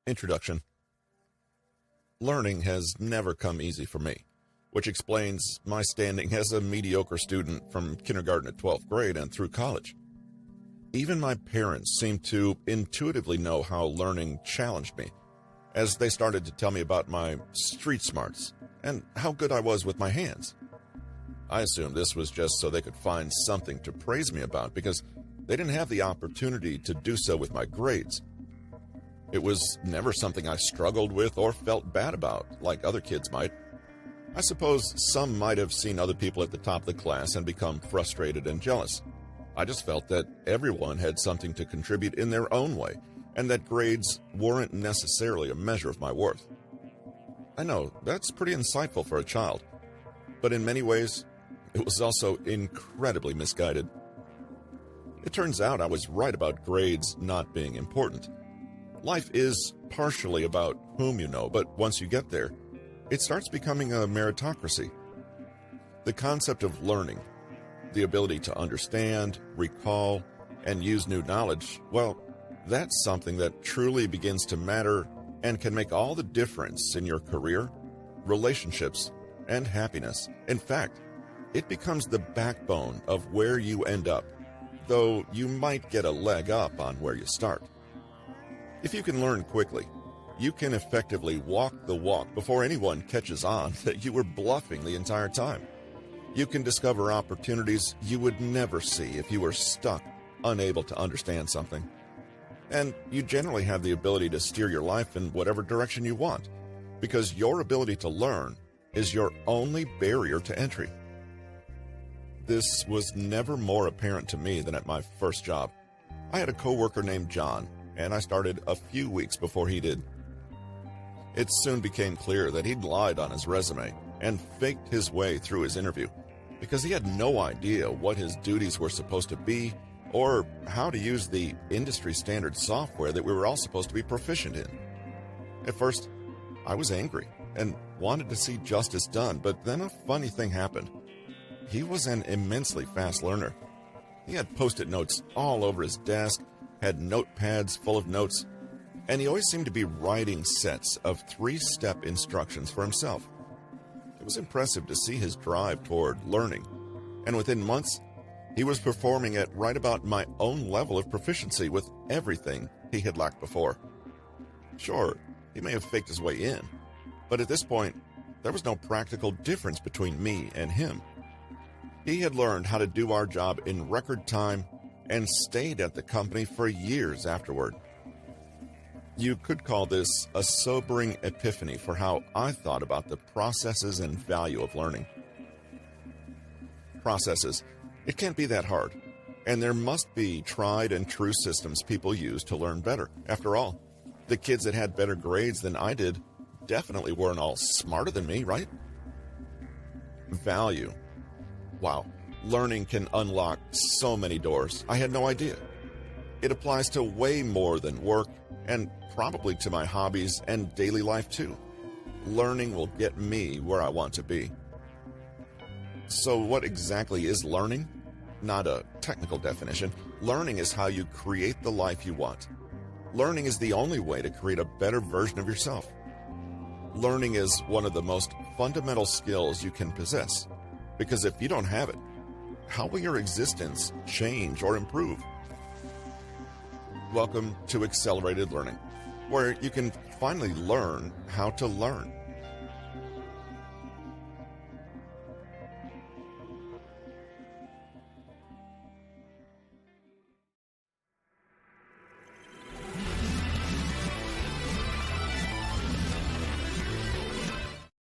Introduction. Learning has never come easy for me, which explains my standing as a mediocre student from kindergarten to 12th grade and through college. Even my parents seemed to intuitively know how learning challenged me, as they started to tell me about my street smarts and how good I was with my hands. I assumed this was just so they could find something to praise me about because they didn't have the opportunity to do so with my grades. It was never something I struggled with or felt bad about, like other kids might. I suppose some might have seen other people at the top of the class and become frustrated and jealous. I just felt that everyone had something to contribute in their own way, and that grades weren't necessarily a measure of my worth. I know, that's pretty insightful for a child, but in many ways, it was also incredibly misguided. It turns out I was right about grades not being important. Life is partially about whom you know, but once you get there, it starts becoming a meritocracy. The concept of learning, the ability to understand, recall, and use new knowledge, well, that's something that truly begins to matter and can make all the difference in your career, relationships, and happiness. In fact, it becomes the backbone of where you end up, though you might get a leg up on where you start. If you can learn quickly, you can effectively walk the walk before anyone catches on that you were bluffing the entire time. You can discover opportunities you would never see if you were stuck, unable to understand something. And you generally have the ability to steer your life in whatever direction you want, because your ability to learn is your only barrier to entry. This was never more apparent to me than at my first job. I had a coworker named John, and I started a few weeks before he did. It soon became clear that he'd lied on his resume and faked his way through his interview because he had no idea what his duties were supposed to be or how to use the industry standard software that we were all supposed to be proficient in. At first, I was angry and wanted to see justice done, but then a funny thing happened. He was an immensely fast learner. He had post-it notes all over his desk, had notepads full of notes, and he always seemed to be writing sets of 3-step instructions for himself. It was impressive to see his drive toward learning, and within months, he was performing at right about my own level of proficiency with everything he had lacked before. Sure, he may have faked his way in, but at this point, there was no practical difference between me and him. He had learned how to do our job in record time and stayed at the company for years afterward. You could call this a sobering epiphany for how I thought about the processes and value of learning. Processes. It can't be that hard, and there must be tried and true systems people use to learn better. After all, the kids that had better grades than I did definitely weren't all smarter than me, right? Value. Wow. Learning can unlock so many doors. I had no idea. It applies to way more than work and probably to my hobbies and daily life too. Learning will get me where I want to be. So what exactly is learning? Not a technical definition. Learning is how you create the life you want. Learning is the only way to create a better version of yourself. Learning is one of the most fundamental skills you can possess, because if you don't have it, how will your existence change or improve? Welcome to Accelerated Learning, where you can finally learn how to learn.